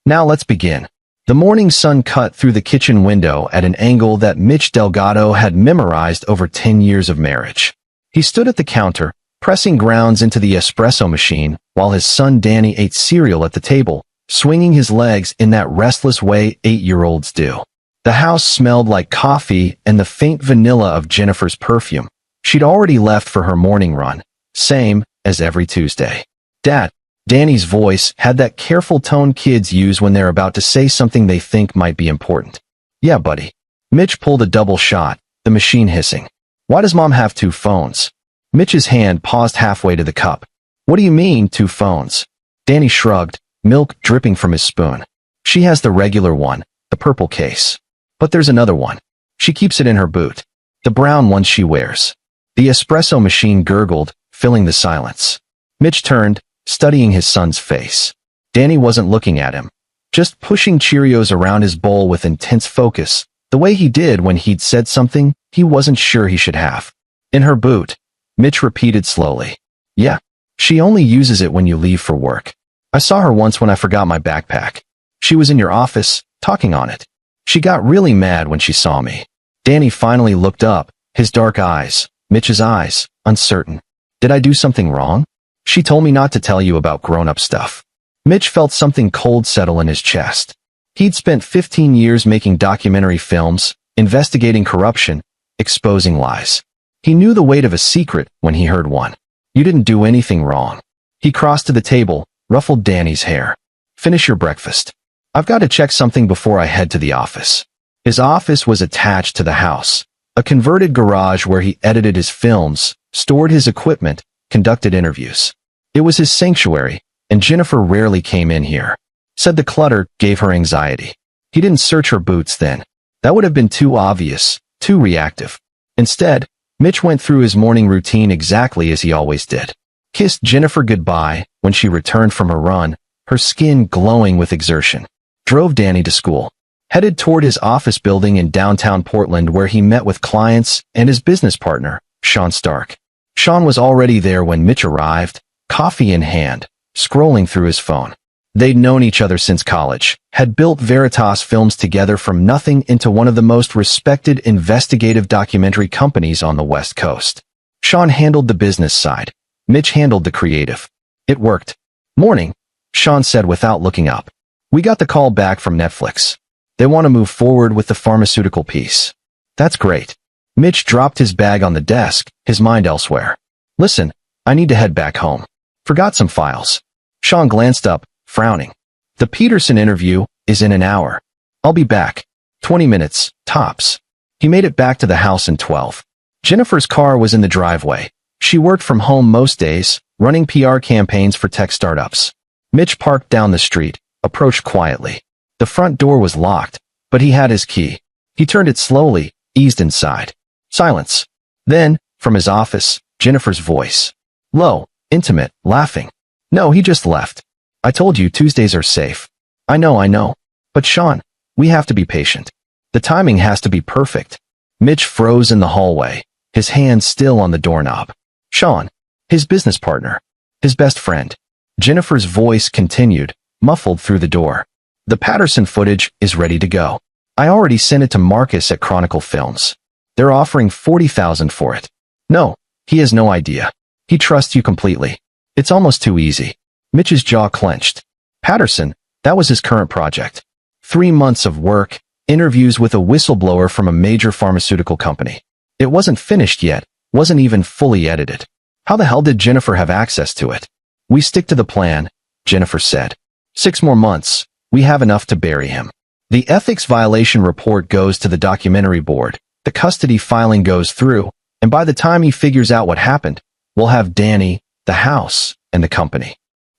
Now let's begin. The morning sun cut through the kitchen window at an angle that Mitch Delgado had memorized over 10 years of marriage. He stood at the counter, pressing grounds into the espresso machine, while his son Danny ate cereal at the table, swinging his legs in that restless way 8-year-olds do. The house smelled like coffee and the faint vanilla of Jennifer's perfume. She'd already left for her morning run, same as every Tuesday. Dad, Danny's voice had that careful tone kids use when they're about to say something they think might be important. Yeah, buddy. Mitch pulled a double shot, the machine hissing. Why does Mom have 2 phones? Mitch's hand paused halfway to the cup. What do you mean, 2 phones? Danny shrugged, milk dripping from his spoon. She has the regular one, the purple case. But there's another one. She keeps it in her boot. The brown one she wears. The espresso machine gurgled, filling the silence. Mitch turned, studying his son's face. Danny wasn't looking at him, just pushing Cheerios around his bowl with intense focus, the way he did when he'd said something he wasn't sure he should have. In her boot, Mitch repeated slowly. Yeah, she only uses it when you leave for work. I saw her once when I forgot my backpack. She was in your office, talking on it. She got really mad when she saw me. Danny finally looked up, his dark eyes, Mitch's eyes, uncertain. Did I do something wrong? She told me not to tell you about grown-up stuff. Mitch felt something cold settle in his chest. He'd spent 15 years making documentary films, investigating corruption, exposing lies. He knew the weight of a secret when he heard one. You didn't do anything wrong. He crossed to the table, ruffled Danny's hair. Finish your breakfast. I've got to check something before I head to the office. His office was attached to the house, a converted garage where he edited his films, stored his equipment, conducted interviews. It was his sanctuary, and Jennifer rarely came in here. Said the clutter gave her anxiety. He didn't search her boots then. That would have been too obvious, too reactive. Instead, Mitch went through his morning routine exactly as he always did. Kissed Jennifer goodbye when she returned from her run, her skin glowing with exertion. Drove Danny to school. Headed toward his office building in downtown Portland where he met with clients and his business partner, Sean Stark. Sean was already there when Mitch arrived, coffee in hand, scrolling through his phone. They'd known each other since college, had built Veritas Films together from nothing into one of the most respected investigative documentary companies on the West Coast. Sean handled the business side. Mitch handled the creative. It worked. Morning, Sean said without looking up. We got the call back from Netflix. They want to move forward with the pharmaceutical piece. That's great. Mitch dropped his bag on the desk, his mind elsewhere. Listen, I need to head back home. Forgot some files. Sean glanced up, frowning. The Peterson interview is in an hour. I'll be back. 20 minutes, tops. He made it back to the house in 12. Jennifer's car was in the driveway. She worked from home most days, running PR campaigns for tech startups. Mitch parked down the street, approached quietly. The front door was locked, but he had his key. He turned it slowly, eased inside. Silence. Then, from his office, Jennifer's voice. Low, intimate, laughing. No, he just left. I told you Tuesdays are safe. I know. But Sean, we have to be patient. The timing has to be perfect. Mitch froze in the hallway, his hand still on the doorknob. Sean, his business partner, his best friend. Jennifer's voice continued, muffled through the door. The Patterson footage is ready to go. I already sent it to Marcus at Chronicle Films. They're offering $40,000 for it. No, he has no idea. He trusts you completely. It's almost too easy. Mitch's jaw clenched. Patterson, that was his current project. 3 months of work, interviews with a whistleblower from a major pharmaceutical company. It wasn't finished yet, wasn't even fully edited. How the hell did Jennifer have access to it? We stick to the plan, Jennifer said. 6 more months, we have enough to bury him. The ethics violation report goes to the documentary board, the custody filing goes through, and by the time he figures out what happened, we'll have Danny, the house, and the company.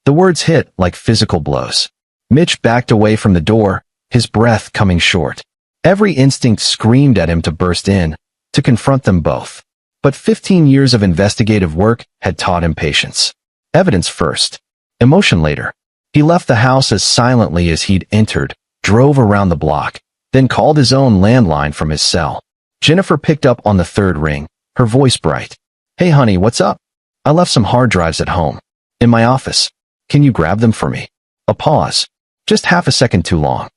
The words hit like physical blows. Mitch backed away from the door, his breath coming short. Every instinct screamed at him to burst in, to confront them both. But 15 years of investigative work had taught him patience. Evidence first, emotion later. He left the house as silently as he'd entered, drove around the block, then called his own landline from his cell. Jennifer picked up on the 3rd ring, her voice bright. Hey honey, what's up? I left some hard drives at home. In my office. Can you grab them for me? A pause. Just half a second too long.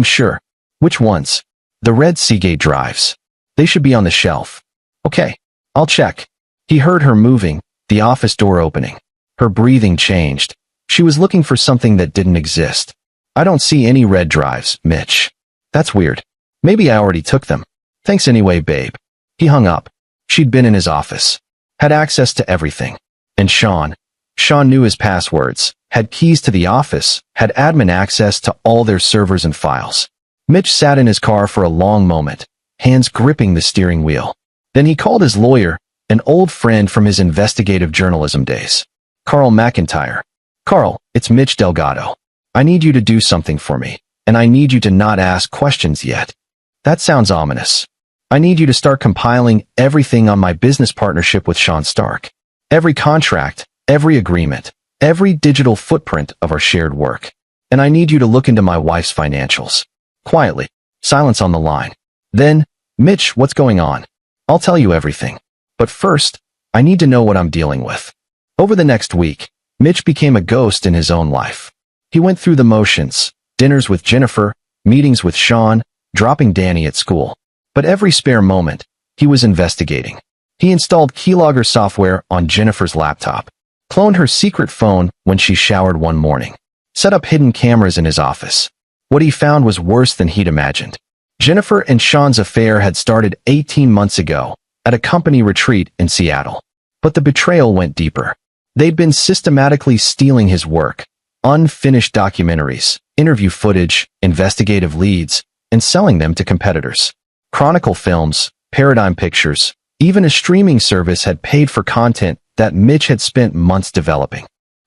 Sure. Which ones? The red Seagate drives. They should be on the shelf. Okay, I'll check. He heard her moving, the office door opening. Her breathing changed. She was looking for something that didn't exist. I don't see any red drives, Mitch. That's weird. Maybe I already took them. Thanks anyway, babe. He hung up. She'd been in his office. Had access to everything. And Sean knew his passwords, had keys to the office, had admin access to all their servers and files. Mitch sat in his car for a long moment, hands gripping the steering wheel. Then he called his lawyer, an old friend from his investigative journalism days. Carl McIntyre. Carl, it's Mitch Delgado. I need you to do something for me, and I need you to not ask questions yet. That sounds ominous. I need you to start compiling everything on my business partnership with Sean Stark. Every contract, every agreement, every digital footprint of our shared work. And I need you to look into my wife's financials. Quietly. Silence on the line. Then, Mitch, what's going on? I'll tell you everything. But first, I need to know what I'm dealing with. Over the next week, Mitch became a ghost in his own life. He went through the motions, dinners with Jennifer, meetings with Sean, dropping Danny at school. But every spare moment, he was investigating. He installed keylogger software on Jennifer's laptop, cloned her secret phone when she showered one morning, set up hidden cameras in his office. What he found was worse than he'd imagined. Jennifer and Sean's affair had started 18 months ago at a company retreat in Seattle. But the betrayal went deeper. They'd been systematically stealing his work, unfinished documentaries, interview footage, investigative leads, and selling them to competitors. Chronicle Films, Paradigm Pictures, even a streaming service had paid for content that Mitch had spent months developing.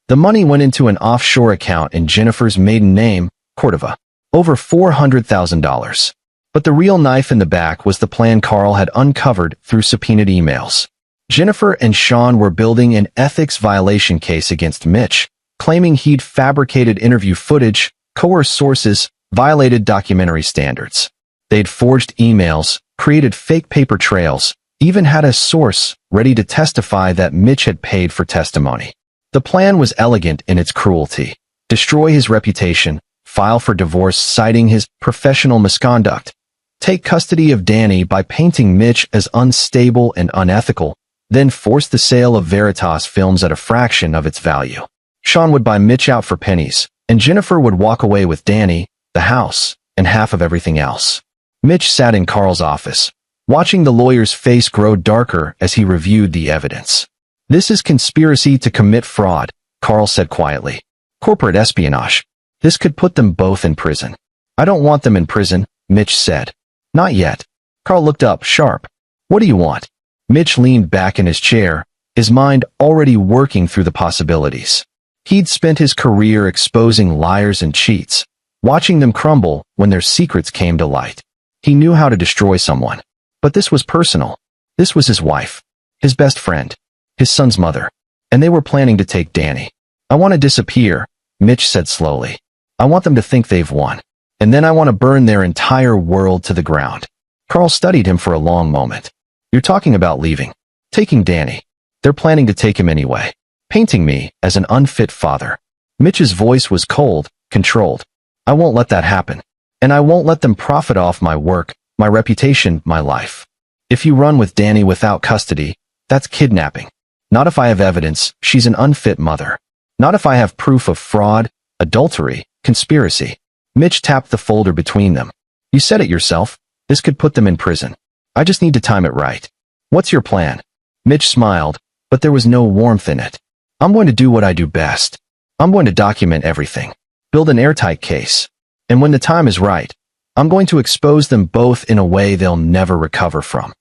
The money went into an offshore account in Jennifer's maiden name, Cordova. Over $400,000. But the real knife in the back was the plan Carl had uncovered through subpoenaed emails. Jennifer and Sean were building an ethics violation case against Mitch, claiming he'd fabricated interview footage, coerced sources, violated documentary standards. They'd forged emails, created fake paper trails, even had a source ready to testify that Mitch had paid for testimony. The plan was elegant in its cruelty. Destroy his reputation, file for divorce citing his professional misconduct, take custody of Danny by painting Mitch as unstable and unethical, then force the sale of Veritas Films at a fraction of its value. Sean would buy Mitch out for pennies, and Jennifer would walk away with Danny, the house, and half of everything else. Mitch sat in Carl's office, watching the lawyer's face grow darker as he reviewed the evidence. This is conspiracy to commit fraud, Carl said quietly. Corporate espionage. This could put them both in prison. I don't want them in prison, Mitch said. Not yet. Carl looked up, sharp. What do you want? Mitch leaned back in his chair, his mind already working through the possibilities. He'd spent his career exposing liars and cheats, watching them crumble when their secrets came to light. He knew how to destroy someone. But this was personal. This was his wife, his best friend, his son's mother, and they were planning to take Danny. I want to disappear, Mitch said slowly. I want them to think they've won. And then I want to burn their entire world to the ground. Carl studied him for a long moment. You're talking about leaving. Taking Danny. They're planning to take him anyway. Painting me as an unfit father. Mitch's voice was cold, controlled. I won't let that happen. And I won't let them profit off my work, my reputation, my life. If you run with Danny without custody, that's kidnapping. Not if I have evidence she's an unfit mother. Not if I have proof of fraud, adultery, conspiracy. Mitch tapped the folder between them. You said it yourself. This could put them in prison. I just need to time it right. What's your plan? Mitch smiled, but there was no warmth in it. I'm going to do what I do best. I'm going to document everything. Build an airtight case. And when the time is right, I'm going to expose them both in a way they'll never recover from.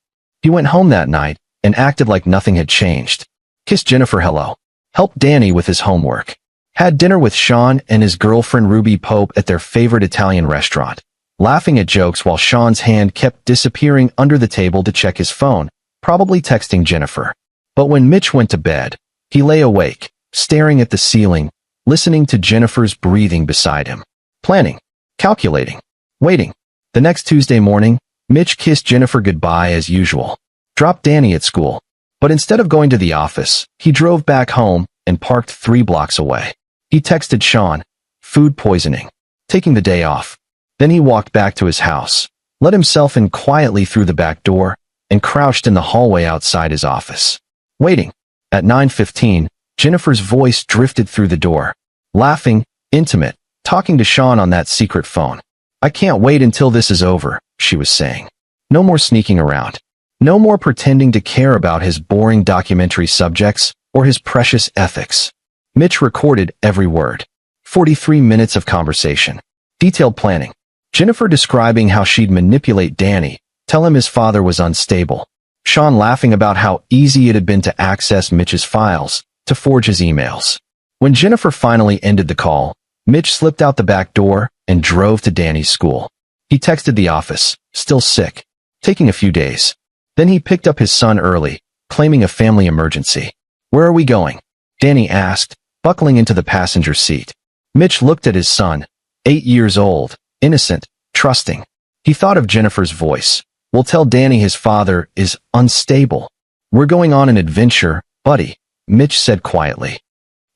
He went home that night and acted like nothing had changed. Kissed Jennifer hello. Helped Danny with his homework. Had dinner with Sean and his girlfriend Ruby Pope at their favorite Italian restaurant, laughing at jokes while Sean's hand kept disappearing under the table to check his phone, probably texting Jennifer. But when Mitch went to bed, he lay awake, staring at the ceiling, listening to Jennifer's breathing beside him. Planning. Calculating. Waiting. The next Tuesday morning, Mitch kissed Jennifer goodbye as usual. Dropped Danny at school. But instead of going to the office, he drove back home and parked 3 blocks away. He texted Sean, food poisoning. taking the day off. Then he walked back to his house, let himself in quietly through the back door, and crouched in the hallway outside his office, waiting. At 9:15, Jennifer's voice drifted through the door, laughing, intimate, talking to Sean on that secret phone. "I can't wait until this is over," she was saying. "No more sneaking around. No more pretending to care about his boring documentary subjects or his precious ethics." Mitch recorded every word. 43 minutes of conversation. Detailed planning. Jennifer describing how she'd manipulate Danny, tell him his father was unstable. Sean laughing about how easy it had been to access Mitch's files, to forge his emails. When Jennifer finally ended the call, Mitch slipped out the back door and drove to Danny's school. He texted the office, still sick, taking a few days. Then he picked up his son early, claiming a family emergency. "Where are we going?" Danny asked, buckling into the passenger seat. Mitch looked at his son, 8 years old, innocent, trusting. He thought of Jennifer's voice. "We'll tell Danny his father is unstable. We're going on an adventure, buddy," Mitch said quietly.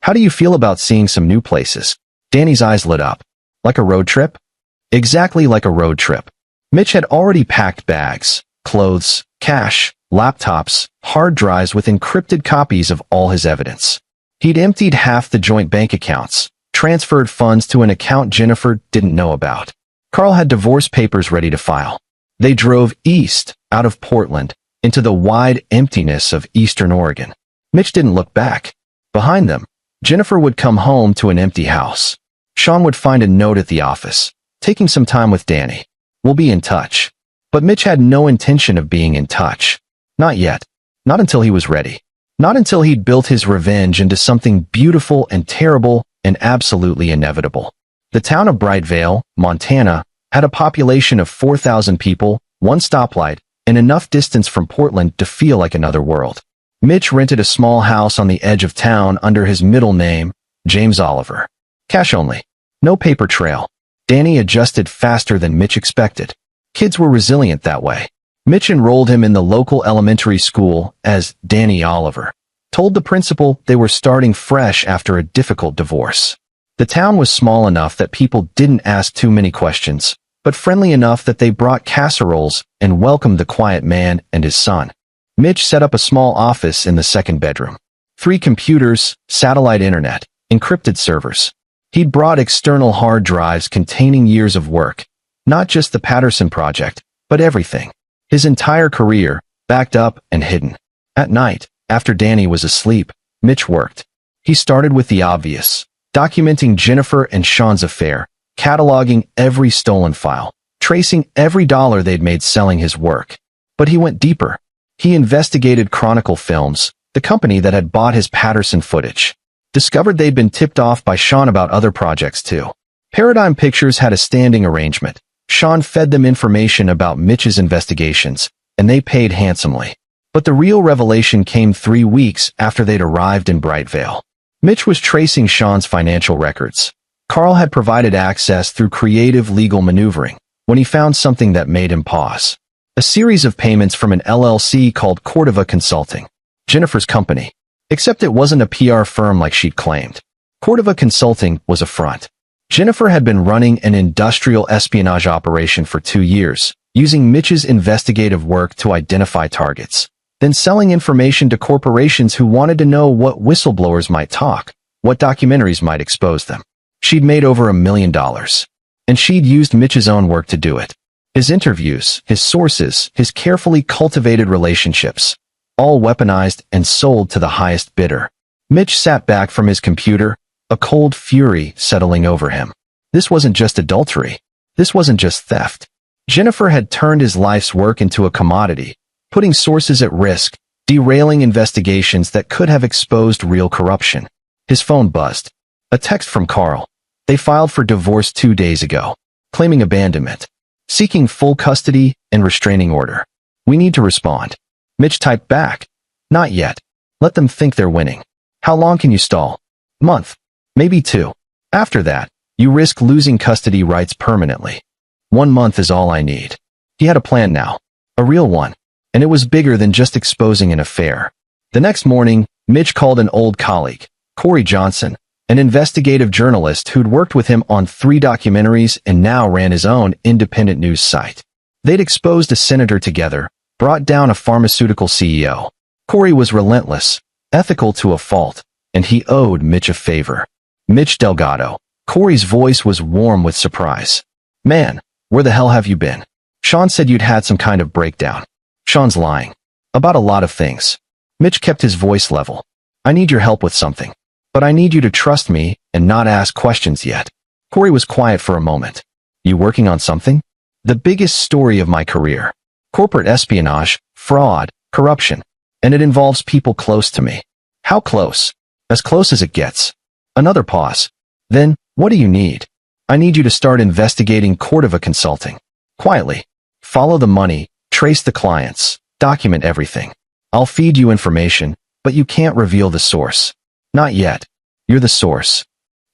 "How do you feel about seeing some new places?" Danny's eyes lit up. "Like a road trip?" Exactly like a road trip. Mitch had already packed bags, clothes, cash, laptops, hard drives with encrypted copies of all his evidence. He'd emptied half the joint bank accounts, transferred funds to an account Jennifer didn't know about. Carl had divorce papers ready to file. They drove east, out of Portland, into the wide emptiness of eastern Oregon. Mitch didn't look back. Behind them, Jennifer would come home to an empty house. Sean would find a note at the office, taking some time with Danny. "We'll be in touch." But Mitch had no intention of being in touch. Not yet. Not until he was ready. Not until he'd built his revenge into something beautiful and terrible and absolutely inevitable. The town of Brightvale, Montana, had a population of 4,000 people, one stoplight, and enough distance from Portland to feel like another world. Mitch rented a small house on the edge of town under his middle name, James Oliver. Cash only. No paper trail. Danny adjusted faster than Mitch expected. Kids were resilient that way. Mitch enrolled him in the local elementary school as Danny Oliver. Told the principal they were starting fresh after a difficult divorce. The town was small enough that people didn't ask too many questions, but friendly enough that they brought casseroles and welcomed the quiet man and his son. Mitch set up a small office in the second bedroom. 3 computers, satellite internet, encrypted servers. He'd brought external hard drives containing years of work, not just the Patterson project, but everything. His entire career, backed up and hidden. At night, after Danny was asleep, Mitch worked. He started with the obvious, documenting Jennifer and Sean's affair, cataloging every stolen file, tracing every dollar they'd made selling his work. But he went deeper. He investigated Chronicle Films, the company that had bought his Patterson footage. Discovered they'd been tipped off by Sean about other projects too. Paradigm Pictures had a standing arrangement. Sean fed them information about Mitch's investigations, and they paid handsomely. But the real revelation came 3 weeks after they'd arrived in Brightvale. Mitch was tracing Sean's financial records. Carl had provided access through creative legal maneuvering when he found something that made him pause. A series of payments from an LLC called Cordova Consulting, Jennifer's company. Except it wasn't a PR firm like she'd claimed. Cordova Consulting was a front. Jennifer had been running an industrial espionage operation for 2 years, using Mitch's investigative work to identify targets, then selling information to corporations who wanted to know what whistleblowers might talk, what documentaries might expose them. She'd made over $1 million. And she'd used Mitch's own work to do it. His interviews, his sources, his carefully cultivated relationships, all weaponized and sold to the highest bidder. Mitch sat back from his computer, a cold fury settling over him. This wasn't just adultery. This wasn't just theft. Jennifer had turned his life's work into a commodity, putting sources at risk, derailing investigations that could have exposed real corruption. His phone buzzed. A text from Carl. They filed for divorce 2 days ago, claiming abandonment, seeking full custody and restraining order. We need to respond. Mitch typed back. Not yet. Let them think they're winning. How long can you stall? Month. Maybe 2. After that, you risk losing custody rights permanently. 1 month is all I need. He had a plan now. A real one. And it was bigger than just exposing an affair. The next morning, Mitch called an old colleague, Corey Johnson, an investigative journalist who'd worked with him on 3 documentaries and now ran his own independent news site. They'd exposed a senator together, brought down a pharmaceutical CEO. Corey was relentless, ethical to a fault, and he owed Mitch a favor. Mitch Delgado. Corey's voice was warm with surprise. Man, where the hell have you been? Sean said you'd had some kind of breakdown. Sean's lying. About a lot of things. Mitch kept his voice level. I need your help with something. But I need you to trust me and not ask questions yet. Corey was quiet for a moment. You working on something? The biggest story of my career. Corporate espionage, fraud, corruption. And it involves people close to me. How close? As close as it gets. Another pause. Then, what do you need? I need you to start investigating Cordova Consulting. Quietly. Follow the money, trace the clients, document everything. I'll feed you information, but you can't reveal the source. Not yet. You're the source.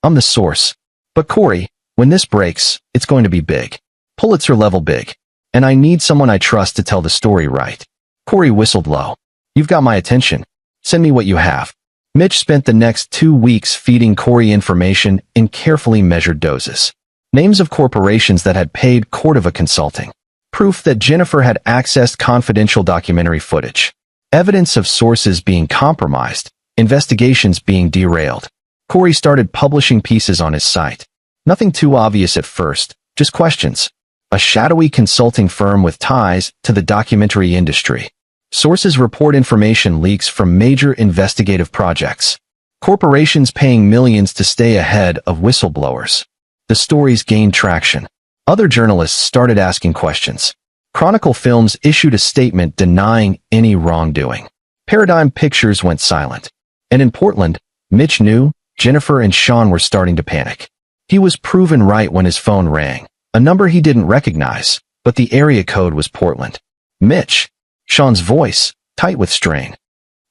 I'm the source. But Corey, when this breaks, it's going to be big. Pulitzer level big. And I need someone I trust to tell the story right. Corey whistled low. You've got my attention. Send me what you have. Mitch spent the next 2 weeks feeding Corey information in carefully measured doses. Names of corporations that had paid Cordova Consulting. Proof that Jennifer had accessed confidential documentary footage. Evidence of sources being compromised. Investigations being derailed. Corey started publishing pieces on his site. Nothing too obvious at first, just questions. A shadowy consulting firm with ties to the documentary industry. Sources report information leaks from major investigative projects. Corporations paying millions to stay ahead of whistleblowers. The stories gained traction. Other journalists started asking questions. Chronicle Films issued a statement denying any wrongdoing. Paradigm Pictures went silent. And in Portland, Mitch knew Jennifer and Sean were starting to panic. He was proven right when his phone rang. A number he didn't recognize, but the area code was Portland. Mitch. Sean's voice, tight with strain.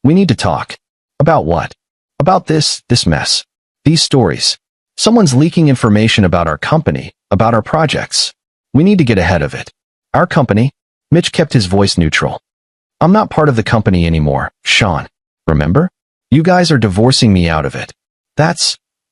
We need to talk. About what? About this mess. These stories. Someone's leaking information about our company, about our projects. We need to get ahead of it. Our company? Mitch kept his voice neutral. I'm not part of the company anymore, Sean. Remember? You guys are divorcing me out of it.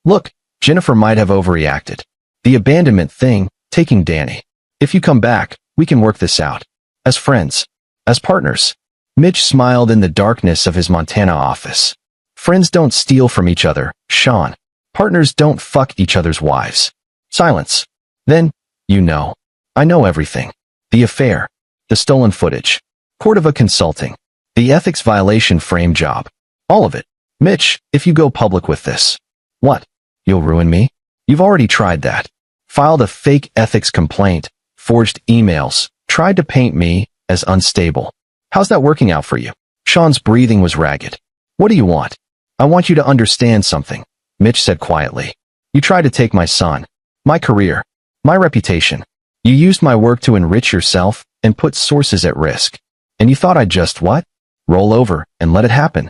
Look, Jennifer might have overreacted. The abandonment thing, taking Danny. If you come back, we can work this out. As friends. As partners. Mitch smiled in the darkness of his Montana office. Friends don't steal from each other, Sean. Partners don't fuck each other's wives. Silence. Then, I know everything. The affair. The stolen footage. Cordova Consulting. The ethics violation frame job. All of it. Mitch, if you go public with this. What? You'll ruin me? You've already tried that. Filed a fake ethics complaint, forged emails, tried to paint me as unstable. How's that working out for you? Sean's breathing was ragged. What do you want? I want you to understand something, Mitch said quietly. You tried to take my son, my career, my reputation. You used my work to enrich yourself and put sources at risk. And you thought I'd just what? Roll over and let it happen.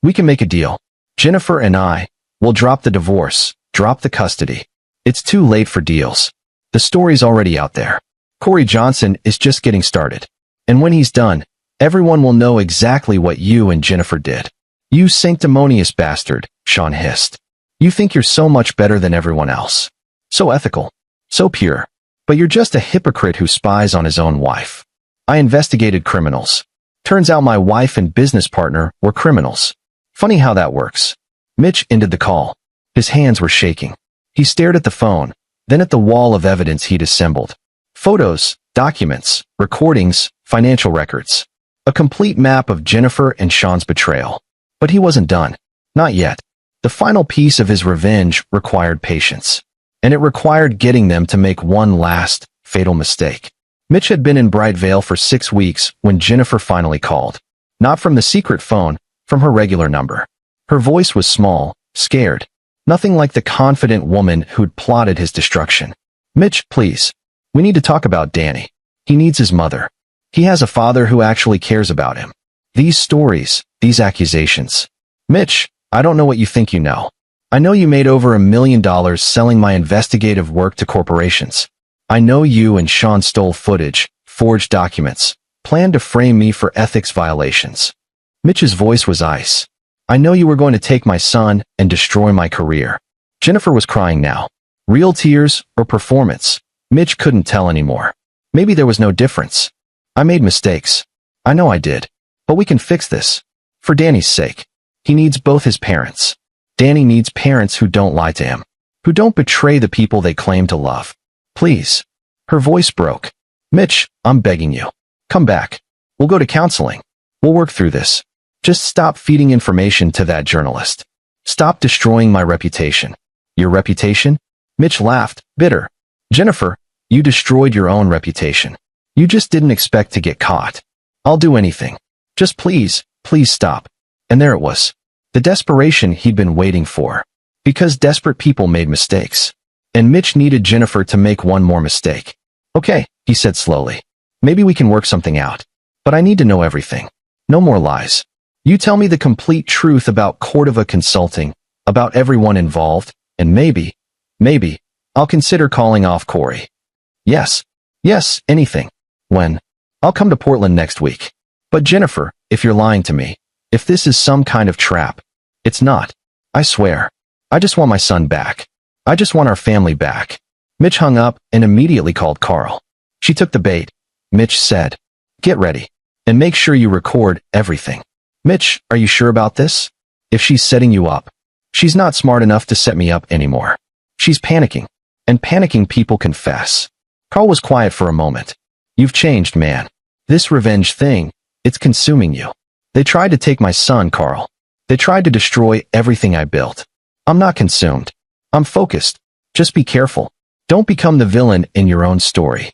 We can make a deal. Jennifer and I will drop the divorce, drop the custody. It's too late for deals. The story's already out there. Corey Johnson is just getting started. And when he's done, everyone will know exactly what you and Jennifer did. You sanctimonious bastard, Sean hissed. You think you're so much better than everyone else. So ethical. So pure. But you're just a hypocrite who spies on his own wife. I investigated criminals. Turns out my wife and business partner were criminals. Funny how that works. Mitch ended the call. His hands were shaking. He stared at the phone, then at the wall of evidence he'd assembled. Photos, documents, recordings, financial records. A complete map of Jennifer and Sean's betrayal. But he wasn't done. Not yet. The final piece of his revenge required patience. And it required getting them to make one last, fatal mistake. Mitch had been in Bright Vale for 6 weeks when Jennifer finally called. Not from the secret phone, from her regular number. Her voice was small, scared. Nothing like the confident woman who'd plotted his destruction. Mitch, please. We need to talk about Danny. He needs his mother. He has a father who actually cares about him. These stories, these accusations. Mitch, I don't know what you think you know. I know you made over $1 million selling my investigative work to corporations. I know you and Sean stole footage, forged documents, planned to frame me for ethics violations. Mitch's voice was ice. I know you were going to take my son and destroy my career. Jennifer was crying now. Real tears or performance? Mitch couldn't tell anymore. Maybe there was no difference. I made mistakes. I know I did. But we can fix this. For Danny's sake. He needs both his parents. Danny needs parents who don't lie to him. Who don't betray the people they claim to love. Please. Her voice broke. Mitch, I'm begging you. Come back. We'll go to counseling. We'll work through this. Just stop feeding information to that journalist. Stop destroying my reputation. Your reputation? Mitch laughed, bitter. Jennifer, you destroyed your own reputation. You just didn't expect to get caught. I'll do anything. Just please stop. And there it was. The desperation he'd been waiting for. Because desperate people made mistakes. And Mitch needed Jennifer to make one more mistake. Okay, he said slowly. Maybe we can work something out. But I need to know everything. No more lies. You tell me the complete truth about Cordova Consulting, about everyone involved, and maybe, I'll consider calling off Corey. Yes, anything. When? I'll come to Portland next week. But Jennifer, if you're lying to me, if this is some kind of trap, it's not. I swear. I just want my son back. I just want our family back. Mitch hung up and immediately called Carl. She took the bait. Mitch said, get ready. And make sure you record everything. Mitch, are you sure about this? If she's setting you up, she's not smart enough to set me up anymore. She's panicking. And panicking people confess. Carl was quiet for a moment. You've changed, man. This revenge thing, it's consuming you. They tried to take my son, Carl. They tried to destroy everything I built. I'm not consumed. I'm focused. Just be careful. Don't become the villain in your own story.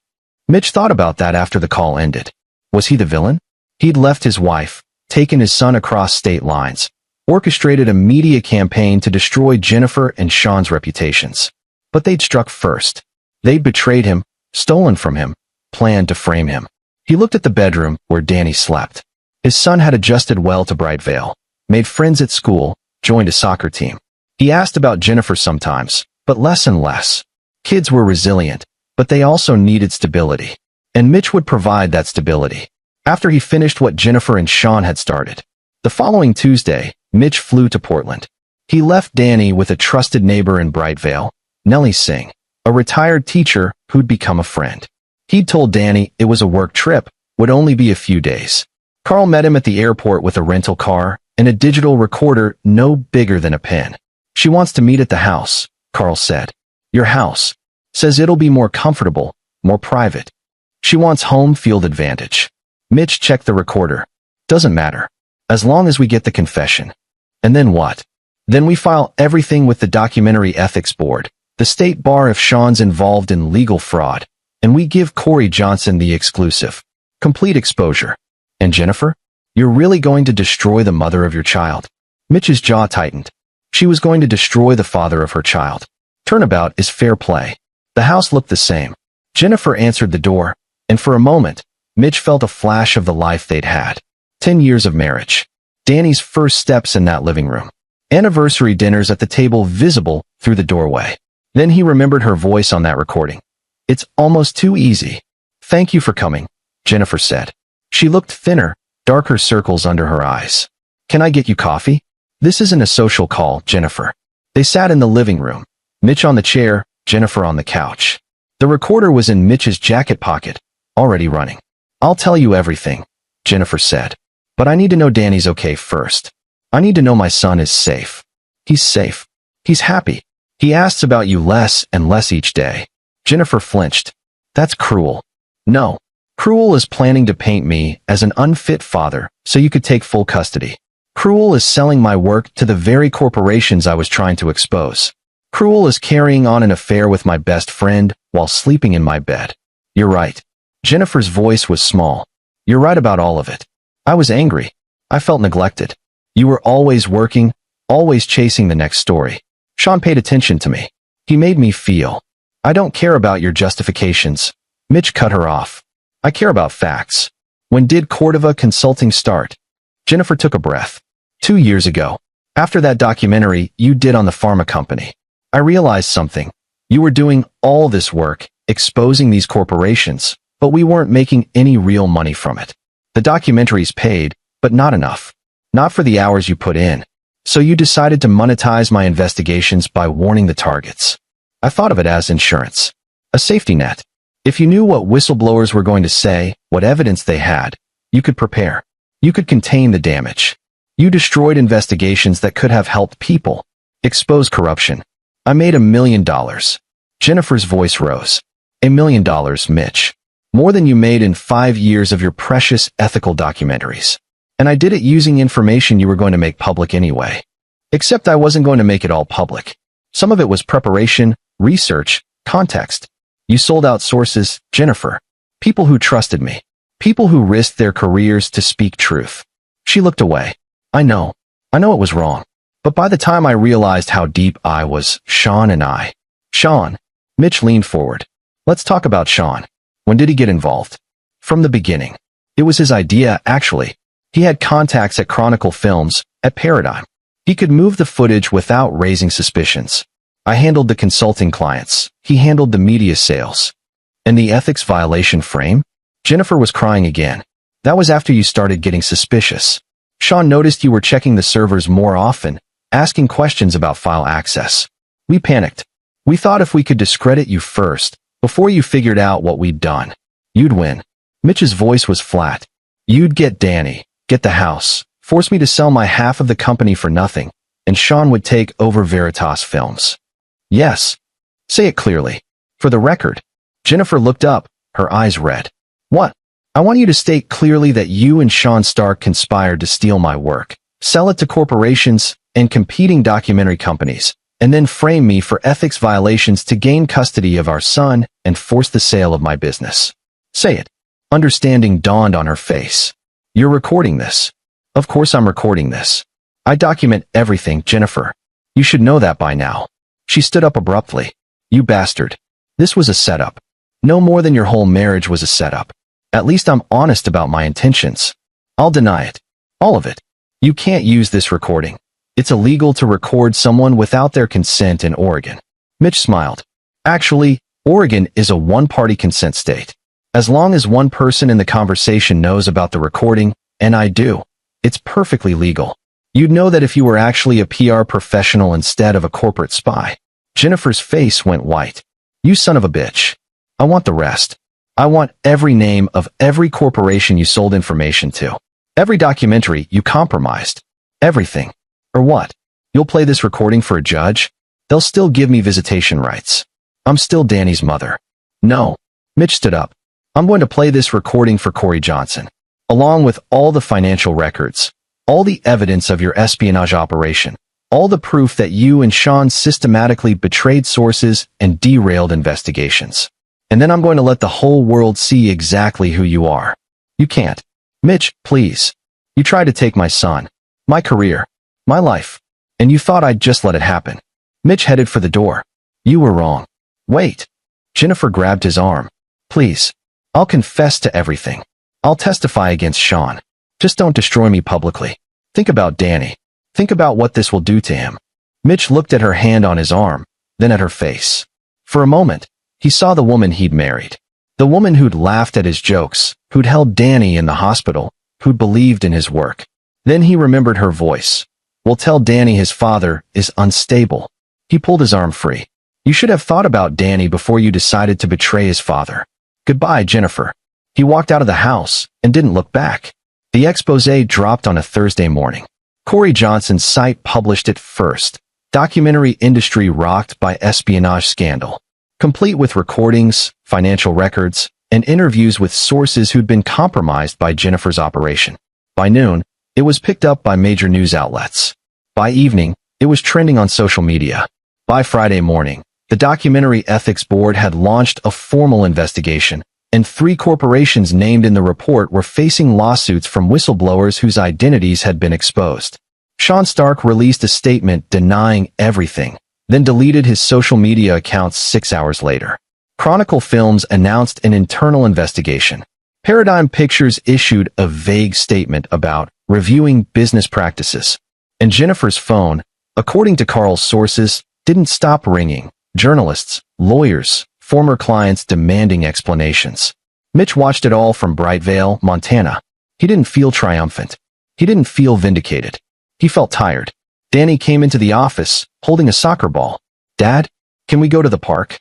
Mitch thought about that after the call ended. Was he the villain? He'd left his wife, taken his son across state lines, orchestrated a media campaign to destroy Jennifer and Sean's reputations. But they'd struck first. They'd betrayed him, stolen from him, planned to frame him. He looked at the bedroom where Danny slept. His son had adjusted well to Brightvale, made friends at school, joined a soccer team. He asked about Jennifer sometimes, but less and less. Kids were resilient, but they also needed stability. And Mitch would provide that stability. After he finished what Jennifer and Sean had started. The following Tuesday, Mitch flew to Portland. He left Danny with a trusted neighbor in Brightvale, Nellie Singh, a retired teacher who'd become a friend. He'd told Danny it was a work trip, would only be a few days. Carl met him at the airport with a rental car and a digital recorder no bigger than a pen. She wants to meet at the house, Carl said. Your house. Says it'll be more comfortable, more private. She wants home field advantage. Mitch checked the recorder. Doesn't matter. As long as we get the confession. And then what? Then we file everything with the Documentary Ethics Board, the state bar if Sean's involved in legal fraud, and we give Corey Johnson the exclusive. Complete exposure. And Jennifer? You're really going to destroy the mother of your child? Mitch's jaw tightened. She was going to destroy the father of her child. Turnabout is fair play. The house looked the same. Jennifer answered the door, and for a moment, Mitch felt a flash of the life they'd had. 10 years of marriage. Danny's first steps in that living room. Anniversary dinners at the table visible through the doorway. Then he remembered her voice on that recording. It's almost too easy. Thank you for coming, Jennifer said. She looked thinner, darker circles under her eyes. Can I get you coffee? This isn't a social call, Jennifer. They sat in the living room. Mitch on the chair, Jennifer on the couch. The recorder was in Mitch's jacket pocket, already running. I'll tell you everything, Jennifer said. But I need to know Danny's okay first. I need to know my son is safe. He's safe. He's happy. He asks about you less and less each day. Jennifer flinched. That's cruel. No. Cruel is planning to paint me as an unfit father so you could take full custody. Cruel is selling my work to the very corporations I was trying to expose. Cruel is carrying on an affair with my best friend while sleeping in my bed. You're right. Jennifer's voice was small. You're right about all of it. I was angry. I felt neglected. You were always working, always chasing the next story. Sean paid attention to me. He made me feel. I don't care about your justifications. Mitch cut her off. I care about facts. When did Cordova Consulting start? Jennifer took a breath. 2 years ago. After that documentary you did on the pharma company. I realized something. You were doing all this work, exposing these corporations, but we weren't making any real money from it. The documentaries paid, but not enough. Not for the hours you put in. So you decided to monetize my investigations by warning the targets. I thought of it as insurance. A safety net. If you knew what whistleblowers were going to say, what evidence they had, you could prepare. You could contain the damage. You destroyed investigations that could have helped people. Expose corruption. I made $1 million. Jennifer's voice rose. $1 million, Mitch. More than you made in 5 years of your precious ethical documentaries. And I did it using information you were going to make public anyway. Except I wasn't going to make it all public. Some of it was preparation, research, context. You sold out sources, Jennifer. People who trusted me. People who risked their careers to speak truth. She looked away. I know it was wrong. But by the time I realized how deep I was, Sean and I. Sean. Mitch leaned forward. Let's talk about Sean. When did he get involved? From the beginning. It was his idea, actually. He had contacts at Chronicle Films, at Paradigm. He could move the footage without raising suspicions. I handled the consulting clients. He handled the media sales. And the ethics violation frame? Jennifer was crying again. That was after you started getting suspicious. Sean noticed you were checking the servers more often, asking questions about file access. We panicked. We thought if we could discredit you first, before you figured out what we'd done, you'd win. Mitch's voice was flat. You'd get Danny, get the house, force me to sell my half of the company for nothing, and Sean would take over Veritas Films. Yes. Say it clearly. For the record. Jennifer looked up, her eyes red. What? I want you to state clearly that you and Sean Stark conspired to steal my work, sell it to corporations and competing documentary companies, and then frame me for ethics violations to gain custody of our son and force the sale of my business. Say it. Understanding dawned on her face. You're recording this. Of course I'm recording this. I document everything, Jennifer. You should know that by now. She stood up abruptly. You bastard. This was a setup. No more than your whole marriage was a setup. At least I'm honest about my intentions. I'll deny it. All of it. You can't use this recording. It's illegal to record someone without their consent in Oregon. Mitch smiled. Actually, Oregon is a one-party consent state. As long as one person in the conversation knows about the recording, and I do, it's perfectly legal. You'd know that if you were actually a PR professional instead of a corporate spy. Jennifer's face went white. You son of a bitch. I want the rest. I want every name of every corporation you sold information to. Every documentary you compromised. Everything. Or what? You'll play this recording for a judge? They'll still give me visitation rights. I'm still Danny's mother. No. Mitch stood up. I'm going to play this recording for Corey Johnson. Along with all the financial records. All the evidence of your espionage operation. All the proof that you and Sean systematically betrayed sources and derailed investigations. And then I'm going to let the whole world see exactly who you are. You can't. Mitch, please. You tried to take my son. My career. My life. And you thought I'd just let it happen. Mitch headed for the door. You were wrong. Wait. Jennifer grabbed his arm. Please. I'll confess to everything. I'll testify against Sean. Just don't destroy me publicly. Think about Danny. Think about what this will do to him. Mitch looked at her hand on his arm, then at her face. For a moment, he saw the woman he'd married. The woman who'd laughed at his jokes, who'd held Danny in the hospital, who'd believed in his work. Then he remembered her voice. Well, tell Danny his father is unstable. He pulled his arm free. You should have thought about Danny before you decided to betray his father. Goodbye, Jennifer. He walked out of the house and didn't look back. The expose dropped on a Thursday morning. Corey Johnson's site published it first. Documentary industry rocked by espionage scandal. Complete with recordings, financial records, and interviews with sources who'd been compromised by Jennifer's operation. By noon, it was picked up by major news outlets. By evening, it was trending on social media. By Friday morning, the Documentary Ethics Board had launched a formal investigation, and 3 corporations named in the report were facing lawsuits from whistleblowers whose identities had been exposed. Sean Stark released a statement denying everything, then deleted his social media accounts 6 hours later. Chronicle Films announced an internal investigation. Paradigm Pictures issued a vague statement about reviewing business practices. And Jennifer's phone, according to Carl's sources, didn't stop ringing. Journalists, lawyers, former clients demanding explanations. Mitch watched it all from Brightvale, Montana. He didn't feel triumphant. He didn't feel vindicated. He felt tired. Danny came into the office, holding a soccer ball. "Dad, can we go to the park?"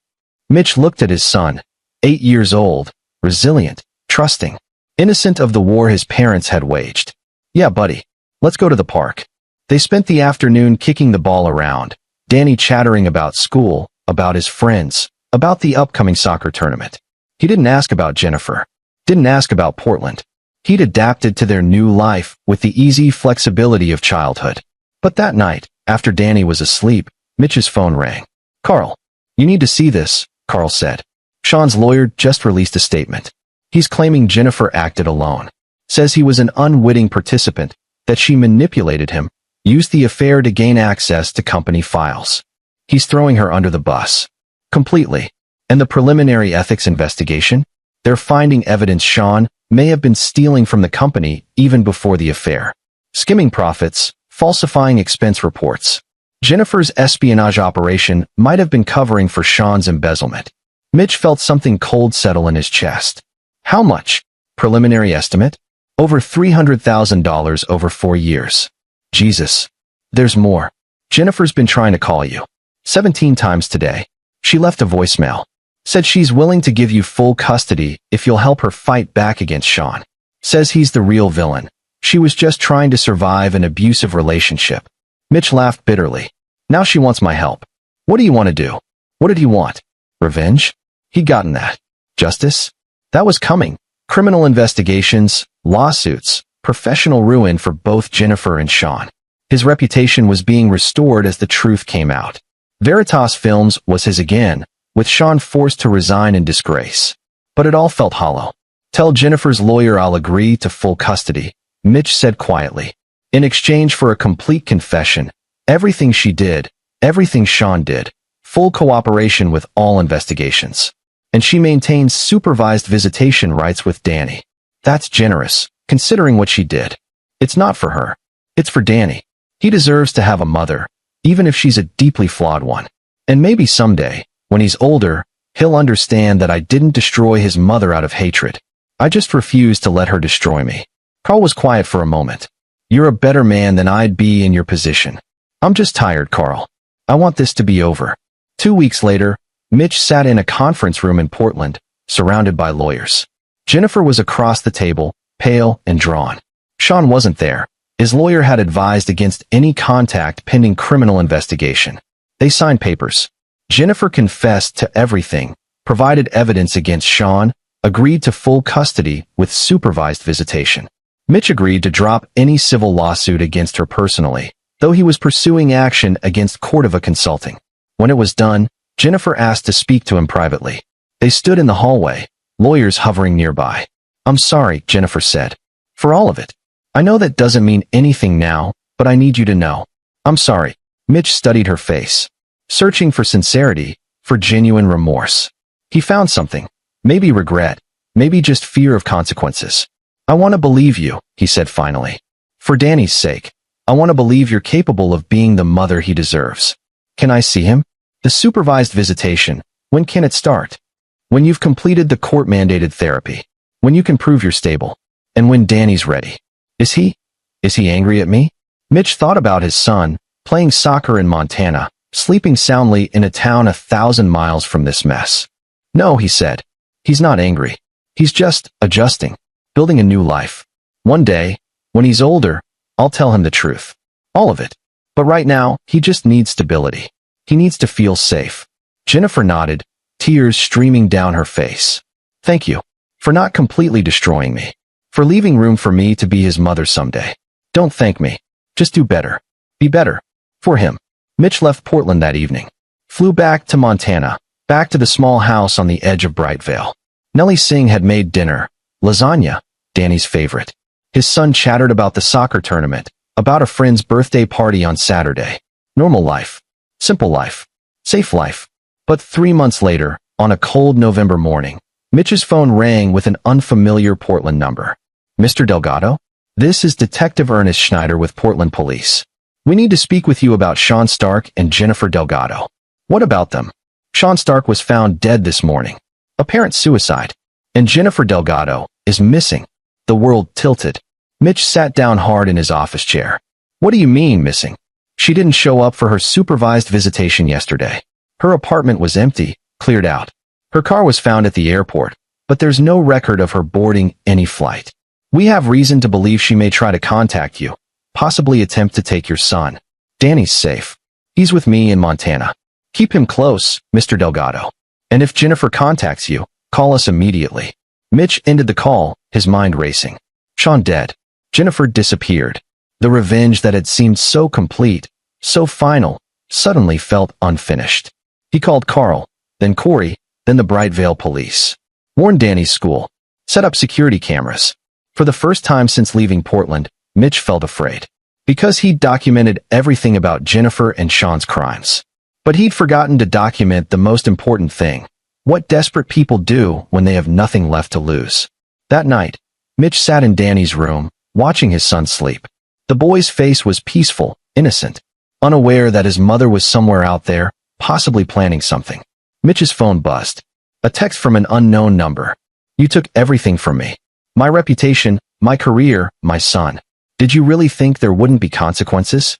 Mitch looked at his son, 8 years old, resilient, trusting, innocent of the war his parents had waged. "Yeah, buddy, let's go to the park." They spent the afternoon kicking the ball around, Danny chattering about school, about his friends, about the upcoming soccer tournament. He didn't ask about Jennifer, didn't ask about Portland. He'd adapted to their new life with the easy flexibility of childhood. But that night, after Danny was asleep, Mitch's phone rang. "Carl, you need to see this," Carl said. "Sean's lawyer just released a statement. He's claiming Jennifer acted alone. Says he was an unwitting participant, that she manipulated him, used the affair to gain access to company files. He's throwing her under the bus. Completely. And the preliminary ethics investigation? They're finding evidence Sean may have been stealing from the company even before the affair. Skimming profits, falsifying expense reports. Jennifer's espionage operation might have been covering for Sean's embezzlement." Mitch felt something cold settle in his chest. "How much?" "Preliminary estimate? Over $300,000 over 4 years. "Jesus. There's more. Jennifer's been trying to call you. 17 times today. She left a voicemail. Said she's willing to give you full custody if you'll help her fight back against Sean. Says he's the real villain. She was just trying to survive an abusive relationship." Mitch laughed bitterly. "Now she wants my help. What do you want to do?" What did he want? Revenge? He'd gotten that. Justice? That was coming. Criminal investigations, lawsuits, professional ruin for both Jennifer and Sean. His reputation was being restored as the truth came out. Veritas Films was his again, with Sean forced to resign in disgrace. But it all felt hollow. "Tell Jennifer's lawyer I'll agree to full custody," Mitch said quietly. "In exchange for a complete confession, everything she did, everything Sean did, full cooperation with all investigations. And she maintains supervised visitation rights with Danny. That's generous, considering what she did. It's not for her. It's for Danny. He deserves to have a mother, even if she's a deeply flawed one. And maybe someday, when he's older, he'll understand that I didn't destroy his mother out of hatred. I just refused to let her destroy me." Carl was quiet for a moment. "You're a better man than I'd be in your position. I'm just tired, Carl. I want this to be over." 2 weeks later, Mitch sat in a conference room in Portland, surrounded by lawyers. Jennifer was across the table, pale and drawn. Sean wasn't there. His lawyer had advised against any contact pending criminal investigation. They signed papers. Jennifer confessed to everything, provided evidence against Sean, agreed to full custody with supervised visitation. Mitch agreed to drop any civil lawsuit against her personally, though he was pursuing action against Cordova Consulting. When it was done, Jennifer asked to speak to him privately. They stood in the hallway, lawyers hovering nearby. "I'm sorry," Jennifer said. "For all of it. I know that doesn't mean anything now, but I need you to know. I'm sorry." Mitch studied her face, searching for sincerity, for genuine remorse. He found something. Maybe regret, maybe just fear of consequences. "I want to believe you," he said finally. "For Danny's sake, I want to believe you're capable of being the mother he deserves. Can I see him?" "The supervised visitation, when can it start?" "When you've completed the court-mandated therapy. When you can prove you're stable. And when Danny's ready." Is he angry at me?" Mitch thought about his son, playing soccer in Montana, sleeping soundly in a town 1,000 miles from this mess. "No," he said. "He's not angry. He's just adjusting, building a new life. One day, when he's older, I'll tell him the truth. All of it. But right now, he just needs stability. He needs to feel safe." Jennifer nodded, tears streaming down her face. "Thank you. For not completely destroying me. For leaving room for me to be his mother someday. Don't thank me. Just do better. Be better. For him." Mitch left Portland that evening. Flew back to Montana, back to the small house on the edge of Brightvale. Nellie Singh had made dinner. Lasagna, Danny's favorite. His son chattered about the soccer tournament, about a friend's birthday party on Saturday. Normal life. Simple life. Safe life. But 3 months later, on a cold November morning, Mitch's phone rang with an unfamiliar Portland number. "Mr. Delgado? This is Detective Ernest Schneider with Portland Police. We need to speak with you about Sean Stark and Jennifer Delgado." "What about them?" "Sean Stark was found dead this morning. Apparent suicide. And Jennifer Delgado is missing." The world tilted. Mitch sat down hard in his office chair. "What do you mean, missing?" She didn't show up for her supervised visitation yesterday. Her apartment was empty, cleared out. Her car was found at the airport, but there's no record of her boarding any flight. We have reason to believe she may try to contact you, possibly attempt to take your son. Danny's safe. He's with me in Montana. Keep him close, Mr. Delgado. And if Jennifer contacts you, call us immediately. Mitch ended the call, his mind racing. Sean dead. Jennifer disappeared. The revenge that had seemed so complete, so final, suddenly felt unfinished. He called Carl, then Corey, then the Brightvale police. Warned Danny's school. Set up security cameras. For the first time since leaving Portland, Mitch felt afraid. Because he'd documented everything about Jennifer and Sean's crimes. But he'd forgotten to document the most important thing. What desperate people do when they have nothing left to lose. That night, Mitch sat in Danny's room, watching his son sleep. The boy's face was peaceful, innocent, unaware that his mother was somewhere out there, possibly planning something. Mitch's phone buzzed. A text from an unknown number. You took everything from me. My reputation, my career, my son. Did you really think there wouldn't be consequences?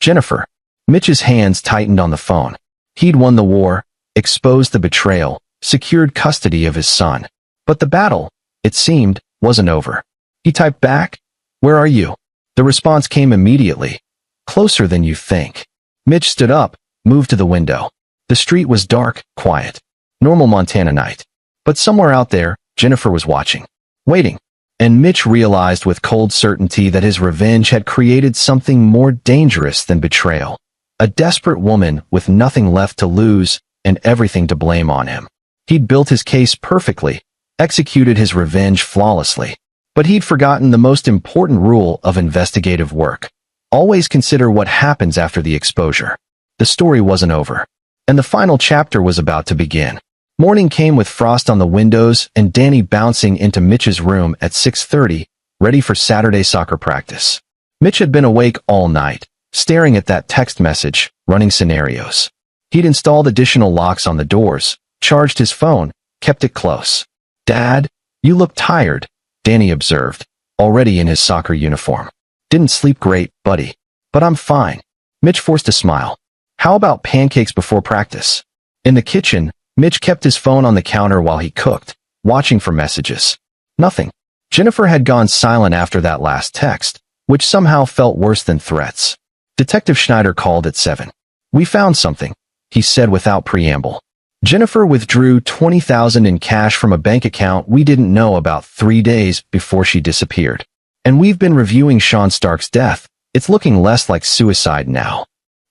Jennifer. Mitch's hands tightened on the phone. He'd won the war, exposed the betrayal, secured custody of his son. But the battle, it seemed, wasn't over. He typed back, "Where are you?" The response came immediately. "Closer than you think." Mitch stood up, moved to the window. The street was dark, quiet. Normal Montana night. But somewhere out there, Jennifer was watching. Waiting. And Mitch realized with cold certainty that his revenge had created something more dangerous than betrayal. A desperate woman with nothing left to lose and everything to blame on him. He'd built his case perfectly, executed his revenge flawlessly. But he'd forgotten the most important rule of investigative work. Always consider what happens after the exposure. The story wasn't over. And the final chapter was about to begin. Morning came with frost on the windows and Danny bouncing into Mitch's room at 6:30, ready for Saturday soccer practice. Mitch had been awake all night, staring at that text message, running scenarios. He'd installed additional locks on the doors, charged his phone, kept it close. "Dad, you look tired," Danny observed, already in his soccer uniform. "Didn't sleep great, buddy. But I'm fine." Mitch forced a smile. "How about pancakes before practice?" In the kitchen, Mitch kept his phone on the counter while he cooked, watching for messages. Nothing. Jennifer had gone silent after that last text, which somehow felt worse than threats. Detective Schneider called at 7. "We found something," he said without preamble. Jennifer withdrew $20,000 in cash from a bank account we didn't know about 3 days before she disappeared. And we've been reviewing Sean Stark's death. It's looking less like suicide now.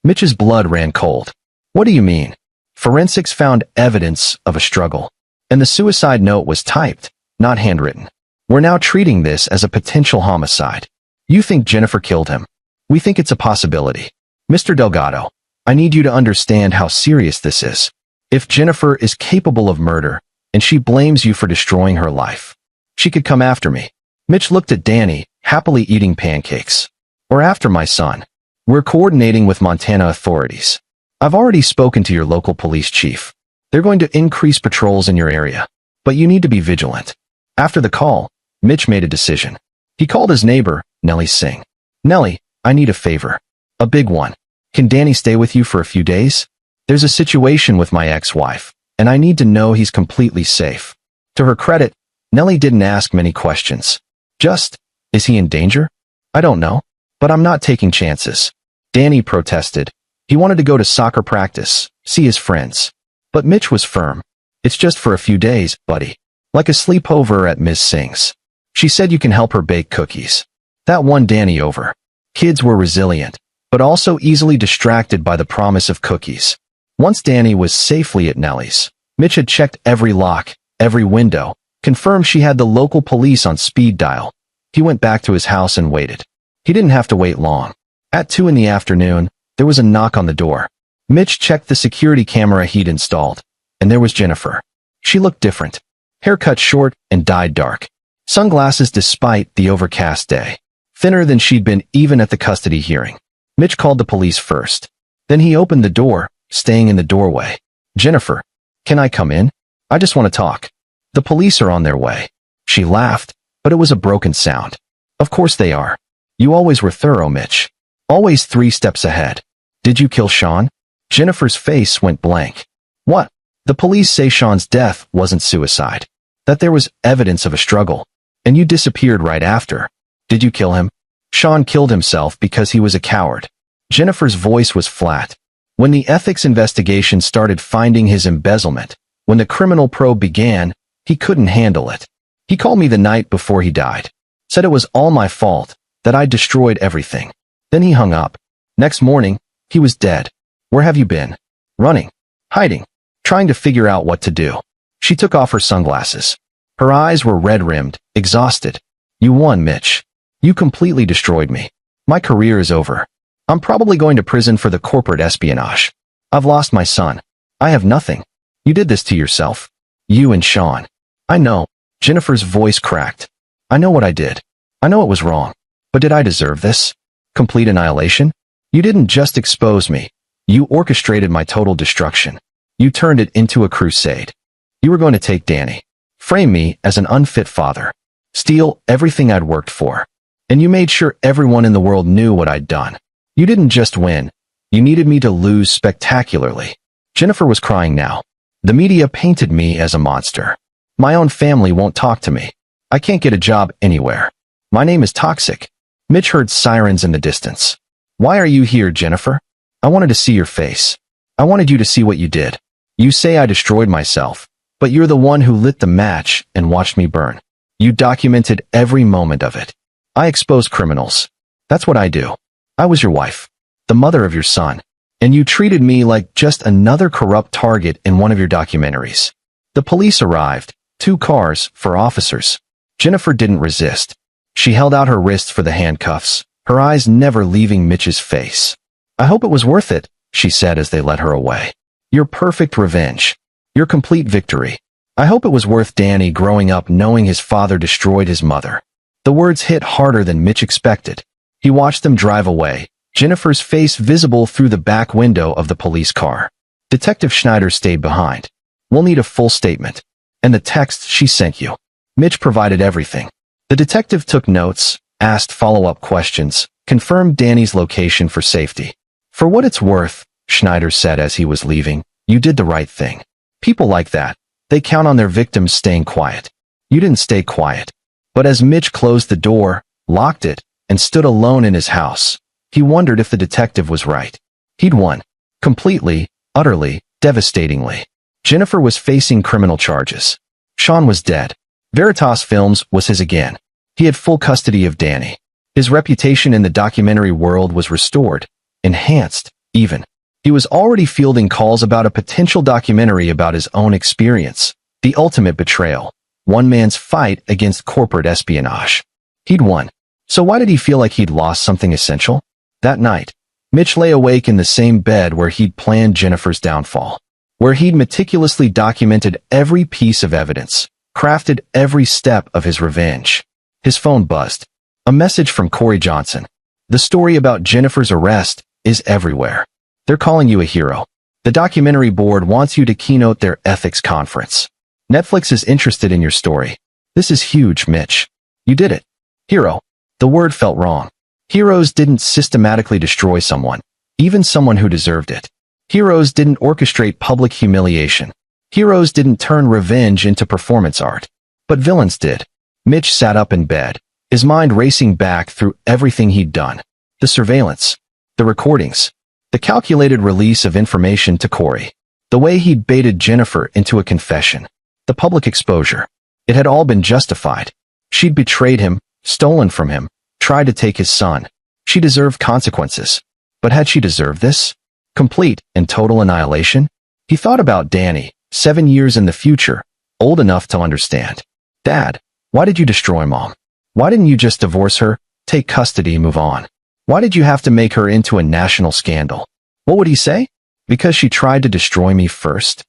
Mitch's blood ran cold. "What do you mean?" Forensics found evidence of a struggle. And the suicide note was typed, not handwritten. "We're now treating this as a potential homicide. You think Jennifer killed him. We think it's a possibility. Mr. Delgado, I need you to understand how serious this is. If Jennifer is capable of murder, and she blames you for destroying her life, she could come after me." Mitch looked at Danny, happily eating pancakes. "Or after my son. We're coordinating with Montana authorities. I've already spoken to your local police chief. They're going to increase patrols in your area. But you need to be vigilant." After the call, Mitch made a decision. He called his neighbor, Nellie Singh. "Nellie, I need a favor. A big one. Can Danny stay with you for a few days? There's a situation with my ex-wife, and I need to know he's completely safe." To her credit, Nellie didn't ask many questions. Just, "Is he in danger?" "I don't know. But I'm not taking chances." Danny protested. He wanted to go to soccer practice, see his friends. But Mitch was firm. "It's just for a few days, buddy. Like a sleepover at Ms. Singh's. She said you can help her bake cookies." That won Danny over. Kids were resilient, but also easily distracted by the promise of cookies. Once Danny was safely at Nellie's, Mitch had checked every lock, every window, confirmed she had the local police on speed dial. He went back to his house and waited. He didn't have to wait long. At 2 in the afternoon, there was a knock on the door. Mitch checked the security camera he'd installed, and there was Jennifer. She looked different. Hair cut short and dyed dark. Sunglasses despite the overcast day. Thinner than she'd been even at the custody hearing. Mitch called the police first. Then he opened the door, staying in the doorway. "Jennifer, can I come in? I just want to talk." "The police are on their way." She laughed, but it was a broken sound. "Of course they are. You always were thorough, Mitch. Always 3 steps ahead." Did you kill Sean? Jennifer's face went blank. What? The police say Sean's death wasn't suicide. That there was evidence of a struggle. And you disappeared right after. Did you kill him? Sean killed himself because he was a coward. Jennifer's voice was flat. When the ethics investigation started finding his embezzlement, when the criminal probe began, he couldn't handle it. He called me the night before he died. Said it was all my fault, that I destroyed everything. Then he hung up. Next morning, he was dead. Where have you been? Running. Hiding. Trying to figure out what to do. She took off her sunglasses. Her eyes were red-rimmed, exhausted. You won, Mitch. You completely destroyed me. My career is over. I'm probably going to prison for the corporate espionage. I've lost my son. I have nothing. You did this to yourself. You and Sean. I know. Jennifer's voice cracked. I know what I did. I know it was wrong. But did I deserve this? Complete annihilation? You didn't just expose me. You orchestrated my total destruction. You turned it into a crusade. You were going to take Danny. Frame me as an unfit father. Steal everything I'd worked for. And you made sure everyone in the world knew what I'd done. You didn't just win. You needed me to lose spectacularly. Jennifer was crying now. The media painted me as a monster. My own family won't talk to me. I can't get a job anywhere. My name is toxic. Mitch heard sirens in the distance. Why are you here, Jennifer? I wanted to see your face. I wanted you to see what you did. You say I destroyed myself, but you're the one who lit the match and watched me burn. You documented every moment of it. I expose criminals. That's what I do. I was your wife, the mother of your son, and you treated me like just another corrupt target in one of your documentaries. The police arrived, 2 cars for officers. Jennifer didn't resist. She held out her wrists for the handcuffs, her eyes never leaving Mitch's face. I hope it was worth it, she said as they led her away. Your perfect revenge. Your complete victory. I hope it was worth Danny growing up knowing his father destroyed his mother. The words hit harder than Mitch expected. He watched them drive away, Jennifer's face visible through the back window of the police car. Detective Schneider stayed behind. We'll need a full statement. And the text she sent you. Mitch provided everything. The detective took notes, asked follow-up questions, confirmed Danny's location for safety. For what it's worth, Schneider said as he was leaving, you did the right thing. People like that, they count on their victims staying quiet. You didn't stay quiet. But as Mitch closed the door, locked it, and stood alone in his house, he wondered if the detective was right. He'd won. Completely, utterly, devastatingly. Jennifer was facing criminal charges. Sean was dead. Veritas Films was his again. He had full custody of Danny. His reputation in the documentary world was restored, enhanced, even. He was already fielding calls about a potential documentary about his own experience, the ultimate betrayal, one man's fight against corporate espionage. He'd won. So why did he feel like he'd lost something essential? That night, Mitch lay awake in the same bed where he'd planned Jennifer's downfall, where he'd meticulously documented every piece of evidence, crafted every step of his revenge. His phone buzzed. A message from Corey Johnson. The story about Jennifer's arrest is everywhere. They're calling you a hero. The documentary board wants you to keynote their ethics conference. Netflix is interested in your story. This is huge, Mitch. You did it. Hero. The word felt wrong. Heroes didn't systematically destroy someone, even someone who deserved it. Heroes didn't orchestrate public humiliation. Heroes didn't turn revenge into performance art. But villains did. Mitch sat up in bed, his mind racing back through everything he'd done. The surveillance. The recordings. The calculated release of information to Corey. The way he'd baited Jennifer into a confession. The public exposure. It had all been justified. She'd betrayed him, stolen from him, tried to take his son. She deserved consequences. But had she deserved this? Complete and total annihilation? He thought about Danny, 7 years in the future, old enough to understand. Dad, why did you destroy Mom? Why didn't you just divorce her, take custody, move on? Why did you have to make her into a national scandal? What would he say? Because she tried to destroy me first?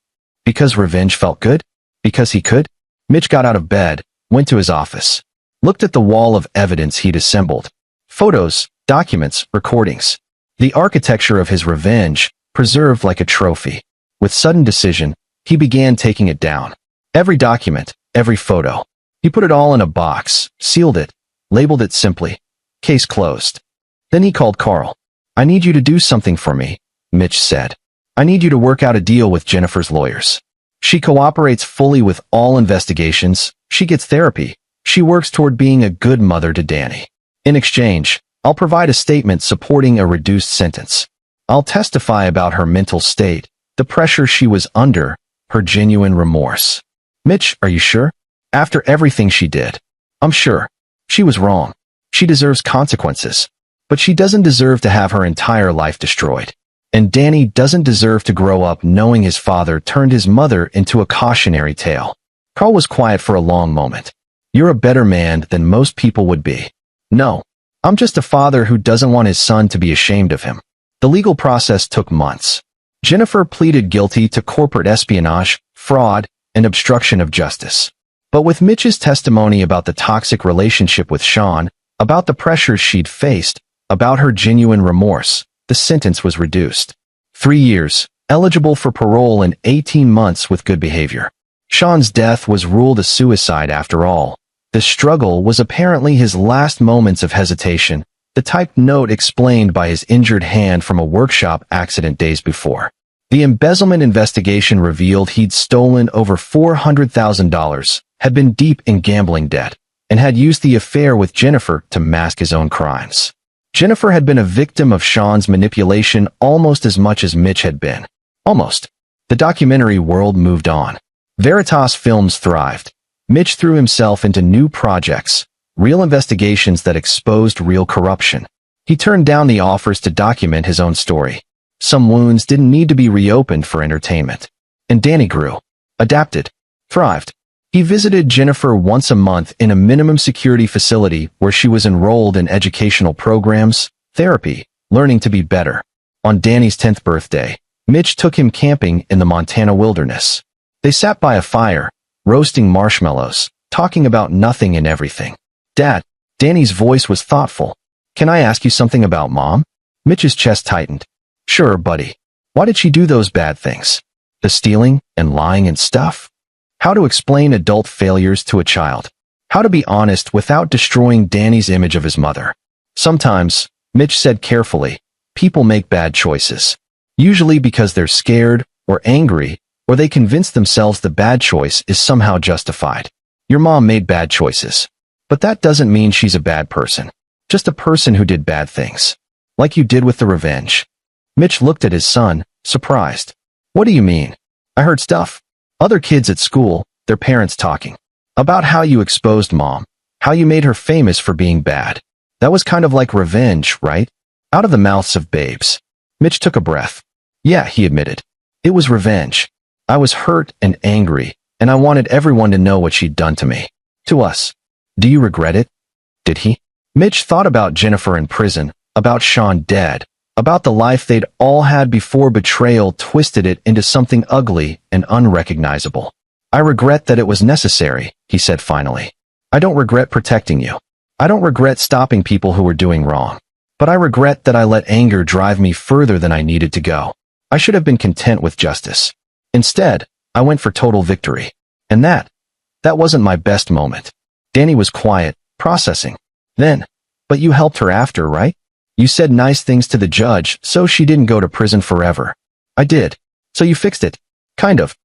Because revenge felt good? Because he could? Mitch got out of bed, went to his office, looked at the wall of evidence he'd assembled. Photos, documents, recordings. The architecture of his revenge, preserved like a trophy. With sudden decision, he began taking it down. Every document, every photo. He put it all in a box, sealed it, labeled it simply. Case closed. Then he called Carl. I need you to do something for me, Mitch said. I need you to work out a deal with Jennifer's lawyers. She cooperates fully with all investigations, she gets therapy, she works toward being a good mother to Danny. In exchange, I'll provide a statement supporting a reduced sentence. I'll testify about her mental state, the pressure she was under, her genuine remorse. Mitch, are you sure? After everything she did. I'm sure. She was wrong. She deserves consequences. But she doesn't deserve to have her entire life destroyed. And Danny doesn't deserve to grow up knowing his father turned his mother into a cautionary tale. Carl was quiet for a long moment. You're a better man than most people would be. No. I'm just a father who doesn't want his son to be ashamed of him. The legal process took months. Jennifer pleaded guilty to corporate espionage, fraud, and obstruction of justice. But with Mitch's testimony about the toxic relationship with Sean, about the pressures she'd faced, about her genuine remorse, the sentence was reduced. 3 years, eligible for parole and 18 months with good behavior. Sean's death was ruled a suicide after all. The struggle was apparently his last moments of hesitation, the typed note explained by his injured hand from a workshop accident days before. The embezzlement investigation revealed he'd stolen over $400,000, had been deep in gambling debt, and had used the affair with Jennifer to mask his own crimes. Jennifer had been a victim of Sean's manipulation almost as much as Mitch had been. Almost. The documentary world moved on. Veritas Films thrived. Mitch threw himself into new projects, real investigations that exposed real corruption. He turned down the offers to document his own story. Some wounds didn't need to be reopened for entertainment. And Danny grew, adapted, thrived. He visited Jennifer once a month in a minimum security facility where she was enrolled in educational programs, therapy, learning to be better. On Danny's 10th birthday, Mitch took him camping in the Montana wilderness. They sat by a fire, roasting marshmallows, talking about nothing and everything. Dad, Danny's voice was thoughtful. Can I ask you something about Mom? Mitch's chest tightened. Sure, buddy. Why did she do those bad things? The stealing and lying and stuff? How to explain adult failures to a child. How to be honest without destroying Danny's image of his mother. Sometimes, Mitch said carefully, people make bad choices. Usually because they're scared or angry, or they convince themselves the bad choice is somehow justified. Your mom made bad choices. But that doesn't mean she's a bad person. Just a person who did bad things. Like you did with the revenge. Mitch looked at his son, surprised. What do you mean? I heard stuff. Other kids at school, their parents talking. About how you exposed Mom. How you made her famous for being bad. That was kind of like revenge, right? Out of the mouths of babes. Mitch took a breath. Yeah, he admitted. It was revenge. I was hurt and angry, and I wanted everyone to know what she'd done to me. To us. Do you regret it? Did he? Mitch thought about Jennifer in prison, about Sean dead, about the life they'd all had before betrayal twisted it into something ugly and unrecognizable. I regret that it was necessary, he said finally. I don't regret protecting you. I don't regret stopping people who were doing wrong. But I regret that I let anger drive me further than I needed to go. I should have been content with justice. Instead, I went for total victory. And that wasn't my best moment. Danny was quiet, processing. Then, but you helped her after, right? You said nice things to the judge, so she didn't go to prison forever. I did. So you fixed it. Kind of.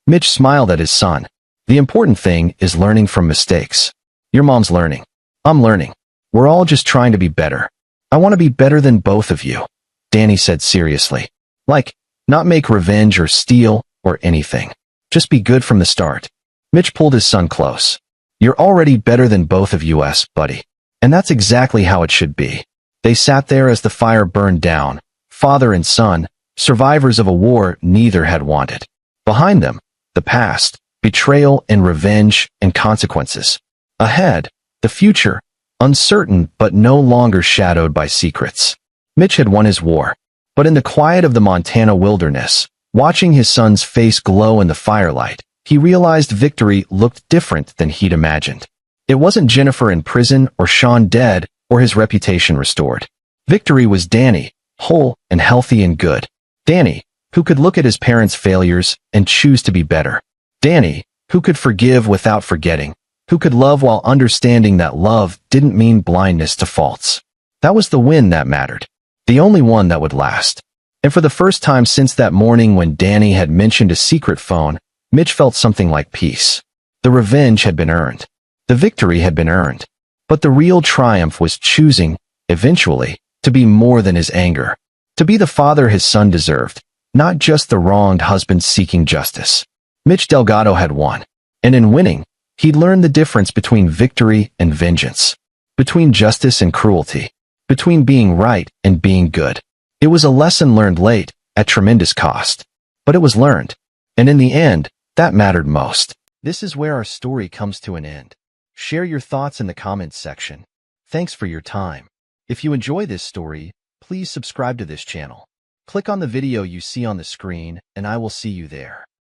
Mitch smiled at his son. The important thing is learning from mistakes. Your mom's learning. I'm learning. We're all just trying to be better. I want to be better than both of you, Danny said seriously. Like, not make revenge or steal or anything. Just be good from the start. Mitch pulled his son close. You're already better than both of us, buddy. And that's exactly how it should be. They sat there as the fire burned down, father and son, survivors of a war neither had wanted. Behind them, the past, betrayal and revenge and consequences. Ahead, the future, uncertain but no longer shadowed by secrets. Mitch had won his war. But in the quiet of the Montana wilderness, watching his son's face glow in the firelight, he realized victory looked different than he'd imagined. It wasn't Jennifer in prison or Sean dead or his reputation restored. Victory was Danny, whole and healthy and good. Danny, who could look at his parents' failures and choose to be better. Danny, who could forgive without forgetting, who could love while understanding that love didn't mean blindness to faults. That was the win that mattered. The only one that would last. And for the first time since that morning when Danny had mentioned a secret phone, Mitch felt something like peace. The revenge had been earned. The victory had been earned. But the real triumph was choosing, eventually, to be more than his anger. To be the father his son deserved, not just the wronged husband seeking justice. Mitch Delgado had won. And in winning, he'd learned the difference between victory and vengeance. Between justice and cruelty. Between being right and being good. It was a lesson learned late, at tremendous cost. But it was learned. And in the end, that mattered most. This is where our story comes to an end. Share your thoughts in the comments section. Thanks for your time. If you enjoy this story, please subscribe to this channel. Click on the video you see on the screen, and I will see you there.